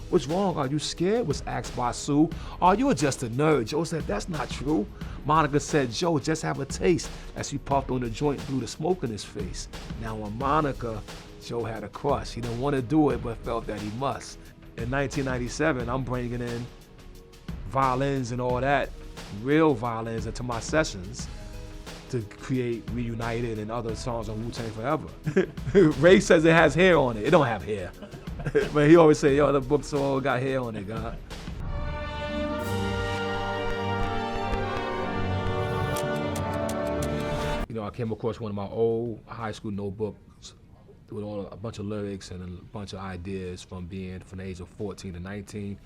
What's wrong? Are you scared? Was asked by Sue. Oh, you were just a nerd. Joe said, that's not true. Monica said, Joe, just have a taste, as she puffed on the joint, blew the smoke in his face. Now on Monica, Joe had a crush. He didn't want to do it, but felt that he must. In 1997, I'm bringing in violins and all that, real violins, into my sessions to create Reunited and other songs on Wu-Tang Forever. Ray says it has hair on it. It don't have hair. But he always say, yo, the book's all got hair on it, God. You know, I came across one of my old high school notebooks with a bunch of lyrics and a bunch of ideas from the age of 14 to 19.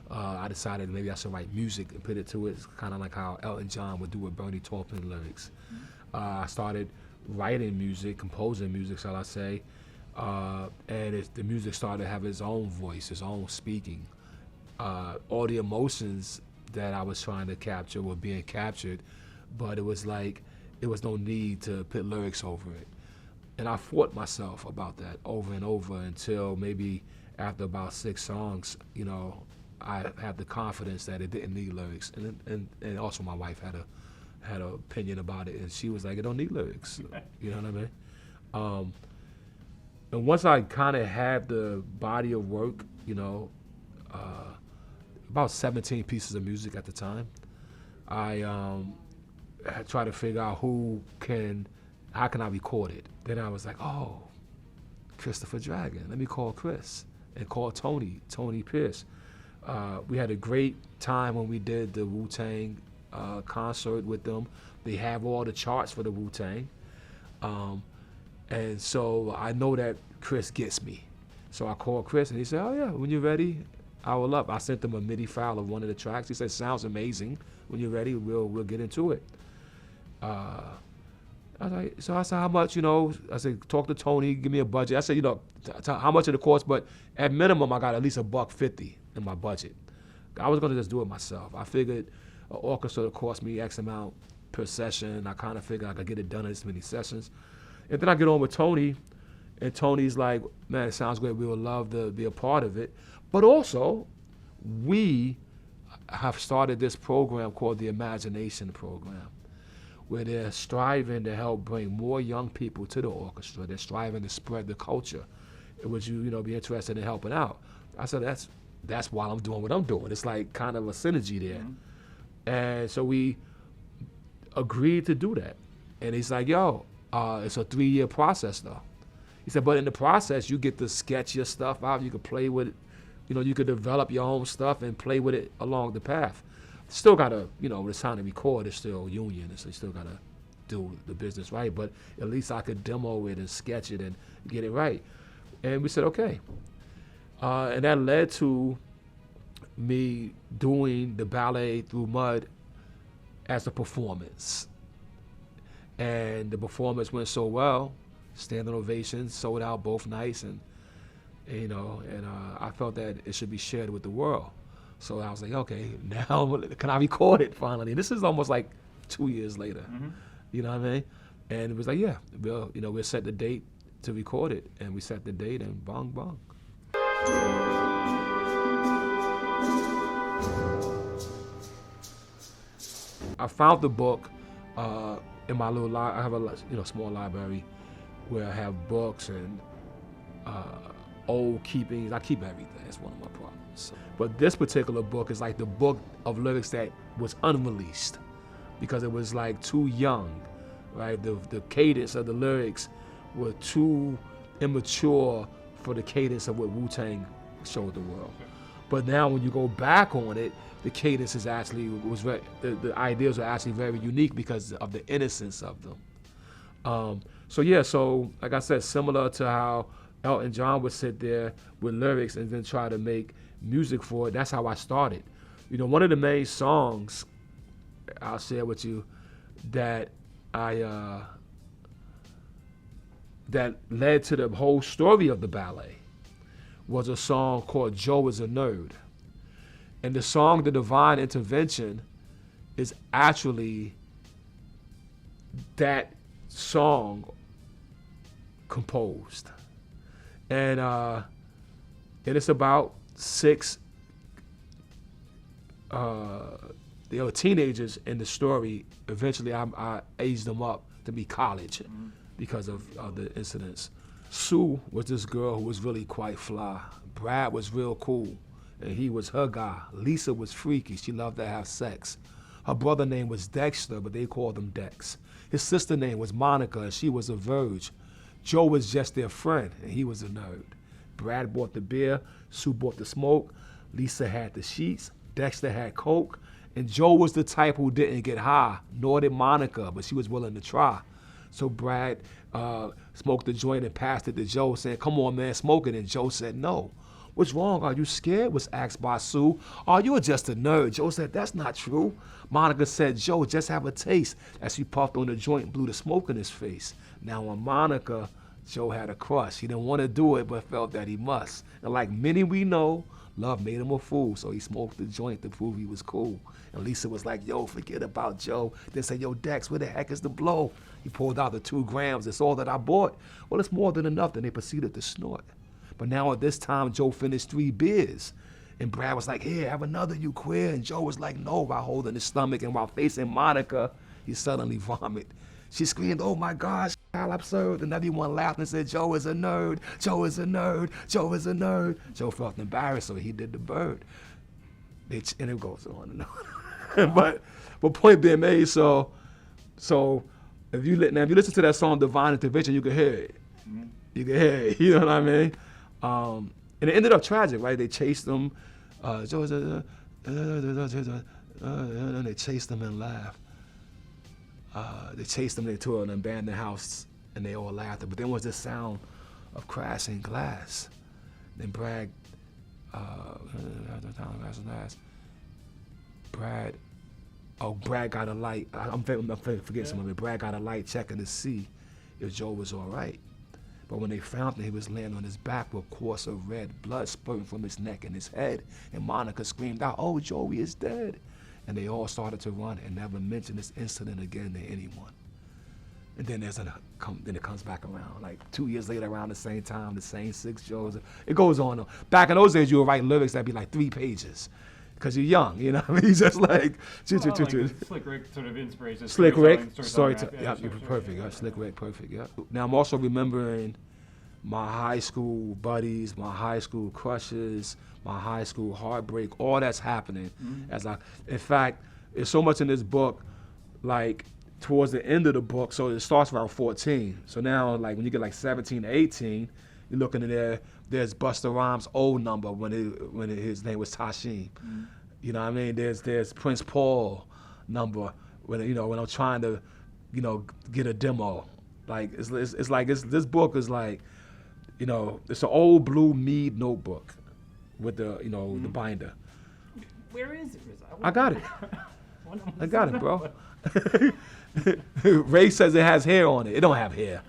I decided maybe I should write music and put it to it. It's kind of like how Elton John would do with Bernie Taupin lyrics. I started writing music, composing music, shall I say, and the music started to have its own voice, its own speaking. All the emotions that I was trying to capture were being captured, but it was like, there was no need to put lyrics over it. And I fought myself about that over and over until maybe after about 6 songs, you know, I had the confidence that it didn't need lyrics, and also my wife had an opinion about it, and she was like, it don't need lyrics, you know what I mean? And once I kind of had the body of work, you know, about 17 pieces of music at the time, I tried to figure out how can I record it? Then I was like, oh, Christopher Dragon, let me call Chris, and call Tony Pierce. We had a great time when we did the Wu-Tang concert with them. They have all the charts for the Wu-Tang. And so I know that Chris gets me. So I called Chris and he said, oh yeah, when you're ready, I will love. I sent him a MIDI file of one of the tracks. He said, sounds amazing. When you're ready, we'll get into it. I was like, so I said, how much, you know? I said, talk to Tony, give me a budget. I said, you know, how much it cost, but at minimum, I got at least $150 in my budget. I was gonna just do it myself. I figured an orchestra would cost me X amount per session. I kind of figured I could get it done in this many sessions. And then I get on with Tony, and Tony's like, man, it sounds great. We would love to be a part of it. But also, we have started this program called the Imagination Program, where they're striving to help bring more young people to the orchestra. They're striving to spread the culture. Would you know, be interested in helping out? I said, that's why I'm doing what I'm doing. It's like kind of a synergy there. Mm-hmm. And so we agreed to do that. And he's like, yo, it's a 3-year process though. He said, but in the process, you get to sketch your stuff out. You can play with it. You know, you could develop your own stuff and play with it along the path. Still gotta, you know, when it's time to record, it's still union, so you still gotta do the business right, but at least I could demo it and sketch it and get it right. And we said, okay. And that led to me doing the Ballet Through Mud as a performance. And the performance went so well, standing ovations, sold out both nights, and you know, and I felt that it should be shared with the world. So I was like, okay, now can I record it finally? This is almost like 2 years later, mm-hmm. You know what I mean? And it was like, yeah, we'll set the date to record it, and we set the date, and bong bong. I found the book in my little I have a small library where I have books and old keepings. I keep everything. It's one of my problems. But this particular book is like the book of lyrics that was unreleased because it was like too young, right? The cadence of the lyrics were too immature for the cadence of what Wu-Tang showed the world. But now when you go back on it, the cadence is actually, the ideas are actually very unique because of the innocence of them. So like I said, similar to how Elton John would sit there with lyrics and then try to make music for it, that's how I started. You know, one of the main songs I'll share with you that that led to the whole story of the ballet was a song called Joe is a Nerd. And the song, The Divine Intervention, is actually that song composed. And it's about 6 they were teenagers in the story. Eventually, I aged them up to be college because of the incidents. Sue was this girl who was really quite fly. Brad was real cool, and he was her guy. Lisa was freaky. She loved to have sex. Her brother name was Dexter, but they called him Dex. His sister name was Monica, and she was a virgin. Joe was just their friend, and he was a nerd. Brad bought the beer, Sue bought the smoke, Lisa had the sheets, Dexter had coke, and Joe was the type who didn't get high, nor did Monica, but she was willing to try. So Brad smoked the joint and passed it to Joe, saying, "Come on, man, smoke it." And Joe said, "No." "What's wrong? Are you scared?" was asked by Sue. "Oh, you're just a nerd." Joe said, "That's not true." Monica said, "Joe, just have a taste," as she puffed on the joint and blew the smoke in his face. Now on Monica, Joe had a crush. He didn't want to do it, but felt that he must. And like many we know, love made him a fool, so he smoked the joint to prove he was cool. And Lisa was like, "Yo, forget about Joe." Then said, "Yo, Dex, where the heck is the blow?" He pulled out the 2 grams. "It's all that I bought." "Well, it's more than enough." Then they proceeded to snort. But now at this time, Joe finished 3 beers. And Brad was like, "Here, have another, you queer." And Joe was like, "No," while holding his stomach. And while facing Monica, he suddenly vomited. She screamed, "Oh my gosh, how absurd." And everyone laughed and said, "Joe is a nerd, Joe is a nerd, Joe is a nerd." Joe felt embarrassed, so he did the bird. And it goes on and on. but point being made, so if you listen to that song Divine Intervention, you can hear it. You can hear it, you know what I mean? And it ended up tragic, right? They chased them. And they chased them and laughed. They chased them to an abandoned house, and they all laughed. But there was this sound of crashing glass. Then Brad got a light. I'm forgetting some of it. Brad got a light checking to see if Joe was all right. But when they found him, he was laying on his back with course of red blood spurting from his neck and his head. And Monica screamed out, "Oh, Joey is dead." And they all started to run and never mentioned this incident again to anyone. And then then it comes back around, like 2 years later, around the same time, the same 6 Joes. It goes on. Back in those days, you would write lyrics that'd be like 3 pages. Because you're young, you know what I mean? He's just like... Slick Rick sort of inspiration. Slick Rick, storytelling. Yeah, you're perfect. Yeah. Slick Rick, perfect, yeah. Now, I'm also remembering my high school buddies, my high school crushes, my high school heartbreak, all that's happening. In fact, there's so much in this book, like, towards the end of the book, so it starts around 14. So now, like, when you get like 17 to 18, you're looking in there, there's Busta Rhymes' old number when his name was Tashim. You know what I mean? There's Prince Paul number when I'm trying to, get a demo. Like it's like this book is like, it's an old blue Mead notebook with the the binder. Where is it, RZA? I got it. I got it, bro. Ray says it has hair on it. It don't have hair.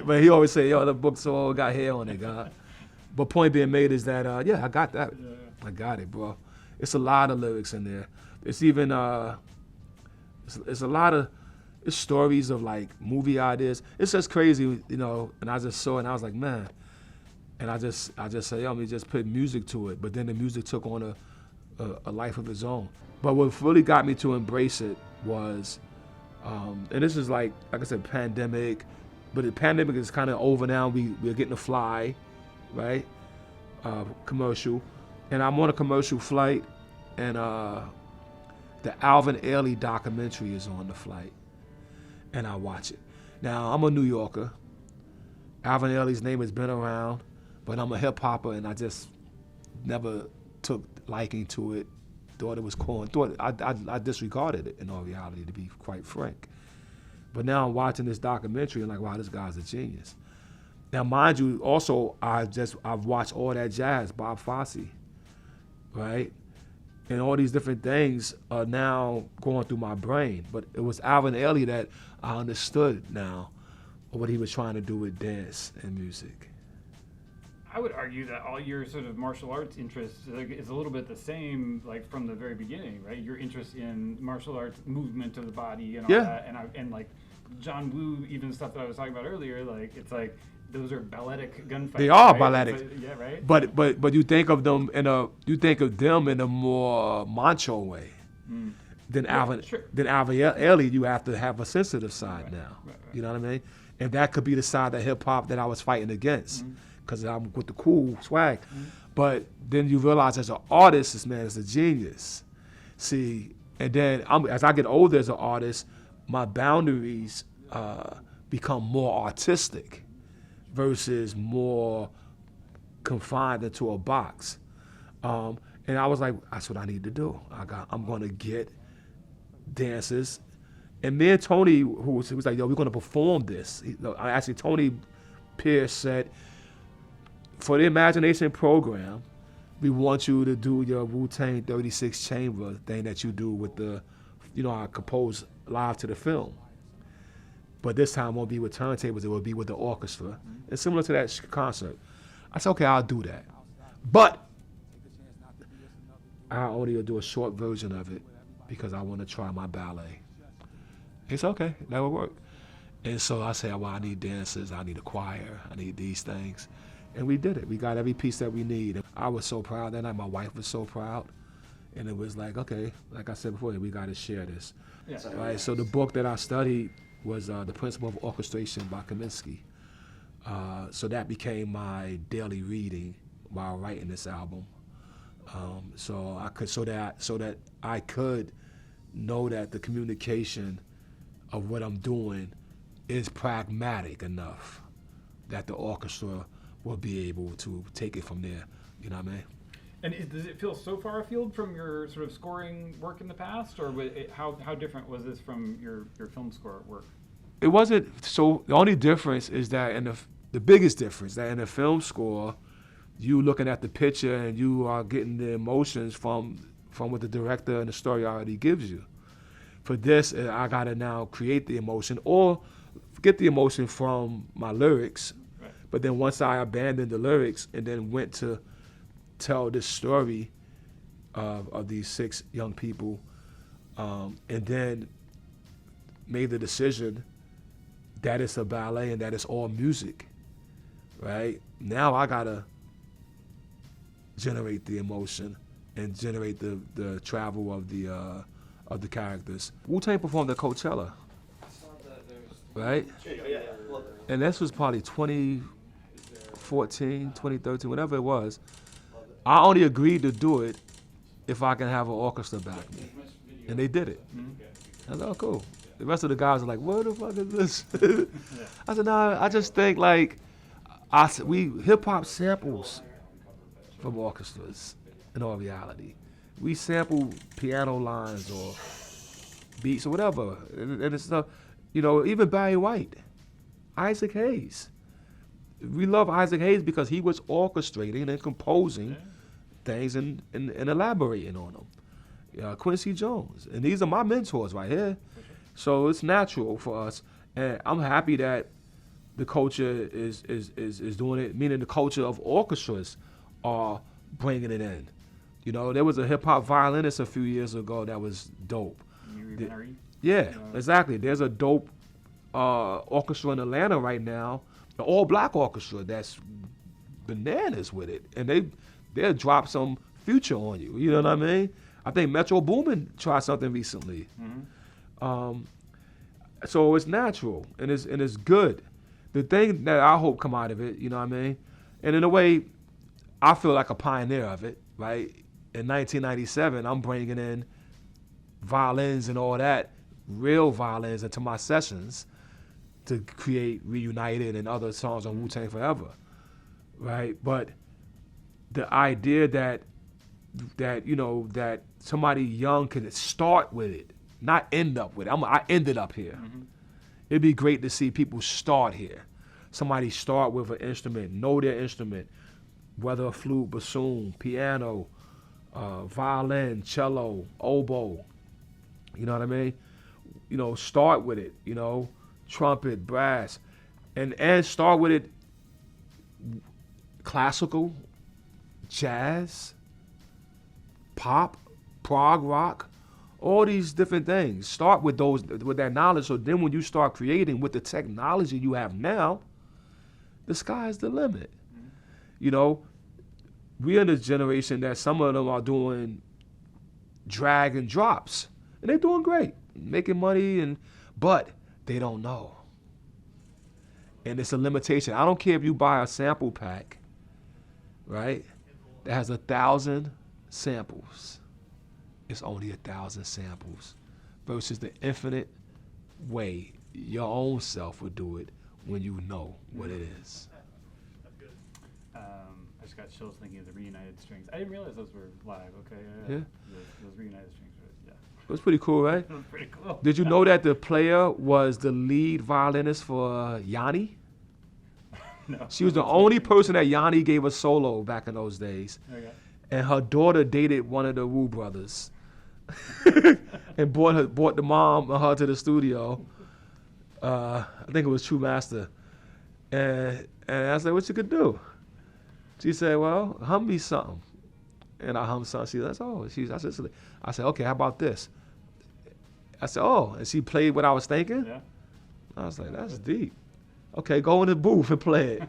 But he always say, "Yo, the book's all got hair on it, God." But point being made is that, I got that. Yeah. I got it, bro. It's a lot of lyrics in there. It's even, it's a lot of, it's stories of like movie ideas. It's just crazy, and I just saw it and I was like, man. And I just said, let me just put music to it. But then the music took on a life of its own. But what really got me to embrace it was, and this is like I said, pandemic, but the pandemic is kind of over now. We're getting to fly, right? Commercial. And I'm on a commercial flight, and the Alvin Ailey documentary is on the flight, and I watch it. Now, I'm a New Yorker. Alvin Ailey's name has been around, but I'm a hip-hopper, and I just never took liking to it, thought it was corn, I disregarded it in all reality, to be quite frank. But now I'm watching this documentary and like, wow, this guy's a genius. Now, mind you, also, I've watched all that jazz, Bob Fosse, right? And all these different things are now going through my brain. But it was Alvin Ailey that I understood now what he was trying to do with dance and music. I would argue that all your sort of martial arts interests is a little bit the same, like from the very beginning, right? Your interest in martial arts, movement of the body, and all that, and like John Woo, even stuff that I was talking about earlier, like it's like those are balletic gunfights. They are right? balletic. So, yeah, right. But you think of them in a more macho way. Than Alvin Ailey, you have to have a sensitive side now. Right. You know what I mean? And that could be the side of hip hop that I was fighting against, because I'm with the cool swag. But then you realize as an artist, this man is a genius. See, and then as I get older as an artist, my boundaries become more artistic versus more confined into a box. And I was like, that's what I need to do. I'm going to get dancers. And me and Tony, who was like, yo, we're going to perform this. Actually, Tony Pierce said, for the Imagination program, we want you to do your wu-tang 36 chamber thing that you do with the, I compose live to the film. But this time it won't be with turntables, it will be with the orchestra. It's similar to that concert. I said, okay, I'll do that. But I only do a short version of it because I want to try my ballet. It's okay, that will work. And so I said, well, I need dancers, I need a choir, I need these things. And we did it. We got every piece that we need. I was so proud that night. My wife was so proud. And it was like, okay, like I said before, we got to share this. Yeah. Right? So the book that I studied was The Principle of Orchestration by Kaminsky. So that became my daily reading while writing this album. So that I could know that the communication of what I'm doing is pragmatic enough that the orchestra will be able to take it from there. You know what I mean? And does it feel so far afield from your sort of scoring work in the past, or how different was this from your film score work? It wasn't. So the only difference is that the biggest difference that in the film score, you looking at the picture and you are getting the emotions from what the director and the story already gives you. For this, I gotta now create the emotion or get the emotion from my lyrics. Right. But then once I abandoned the lyrics and then went to tell this story of these 6 young people, and then made the decision that it's a ballet and that it's all music, right? Now I gotta generate the emotion and generate the travel of the characters. Wu-Tang performed at Coachella, right? And this was probably 2014, 2013, whatever it was. I only agreed to do it if I can have an orchestra back me. And they did it. I was like, oh, cool. The rest of the guys are like, what the fuck is this? I said, no, I just think like, hip-hop samples from orchestras in all reality. We sample piano lines or beats or whatever. And it's stuff, even Barry White, Isaac Hayes. We love Isaac Hayes because he was orchestrating and composing things and elaborating on them. Quincy Jones. And these are my mentors right here. So it's natural for us. And I'm happy that the culture is doing it, meaning the culture of orchestras are bringing it in. There was a hip-hop violinist a few years ago that was dope. Yeah, exactly. There's a dope orchestra in Atlanta right now, an all-black orchestra that's bananas with it. And they'll drop some future on you. You know what I mean? I think Metro Boomin tried something recently. So it's natural and it's good. The thing that I hope come out of it, you know what I mean? And in a way, I feel like a pioneer of it, right? In 1997, I'm bringing in violins and all that, real violins into my sessions to create Reunited and other songs on Wu-Tang Forever, right? But the idea that somebody young can start with it, not end up with it. I ended up here. It'd be great to see people start here. Somebody start with an instrument, know their instrument, whether a flute, bassoon, piano, violin, cello, oboe. You know what I mean? Start with it, trumpet, brass, and start with it classical, jazz, pop, prog rock, all these different things. Start with that knowledge, so then when you start creating with the technology you have now, the sky's the limit. You know, we're in this generation that some of them are doing drag and drops, and they're doing great, making money, but they don't know. And it's a limitation. I don't care if you buy a sample pack, right, that has 1,000 samples. It's only 1,000 samples versus the infinite way your own self would do it when you know what it is. I just got chills thinking of the reunited strings. I didn't realize those were live. Okay, Yeah. Those reunited strings were, yeah. It was pretty cool, right? That was pretty cool. Did you know that the player was the lead violinist for Yanni? No. She was the only person that Yanni gave a solo back in those days. Okay. And her daughter dated one of the Wu brothers. And brought the mom and her to the studio. I think it was True Master. And I said, what you could do? She said, well, hum me something. And I hummed something. She said, that's all. I said, okay, how about this? I said, oh. And she played what I was thinking. Yeah. I was like, that's deep. Okay, go in the booth and play it.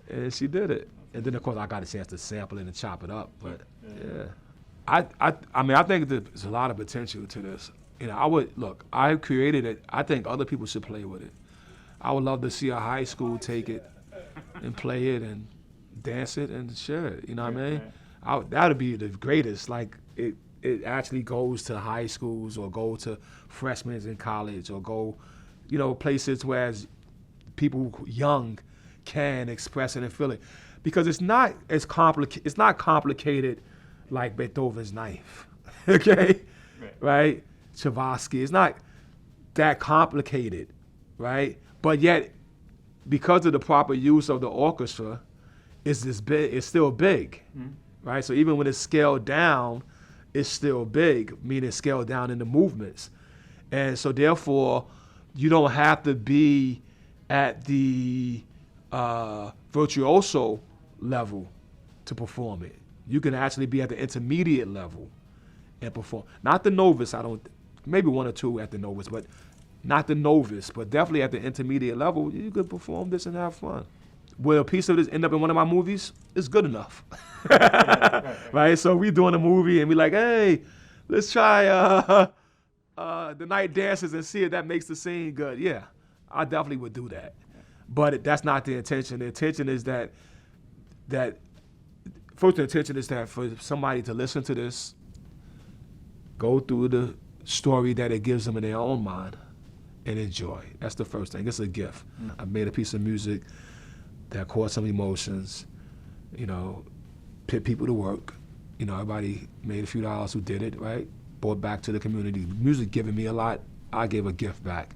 And she did it. And then, of course, I got a chance to sample it and chop it up. But, yeah. I mean, I think there's a lot of potential to this. You know, I created it. I think other people should play with it. I would love to see a high school take it and play it and dance it and share it. You know what I mean? That would be the greatest. Like, it actually goes to high schools or go to freshmen in college or go, you know, places where people young can express it and feel it. Because it's not as complicated. It's not complicated like Beethoven's Knife, okay? Right? Tchaikovsky. It's not that complicated, right? But yet, because of the proper use of the orchestra, it's still big, right? So even when it's scaled down, it's still big, meaning scaled down in the movements. And so therefore, you don't have to be at the virtuoso level to perform it. You can actually be at the intermediate level and perform. Not the novice, maybe one or two at the novice, but not the novice, but definitely at the intermediate level, you could perform this and have fun. Will a piece of this end up in one of my movies? It's good enough. Right? So we doing a movie and we like, hey, let's try the night dances and see if that makes the scene good. Yeah, I definitely would do that. But that's not the intention. The intention is that first the intention is that for somebody to listen to this, go through the story that it gives them in their own mind and enjoy. That's the first thing. It's a gift. I made a piece of music that caused some emotions, you know, put people to work. You know, everybody made a few dollars who did it, right? Brought back to the community. Music giving me a lot, I gave a gift back.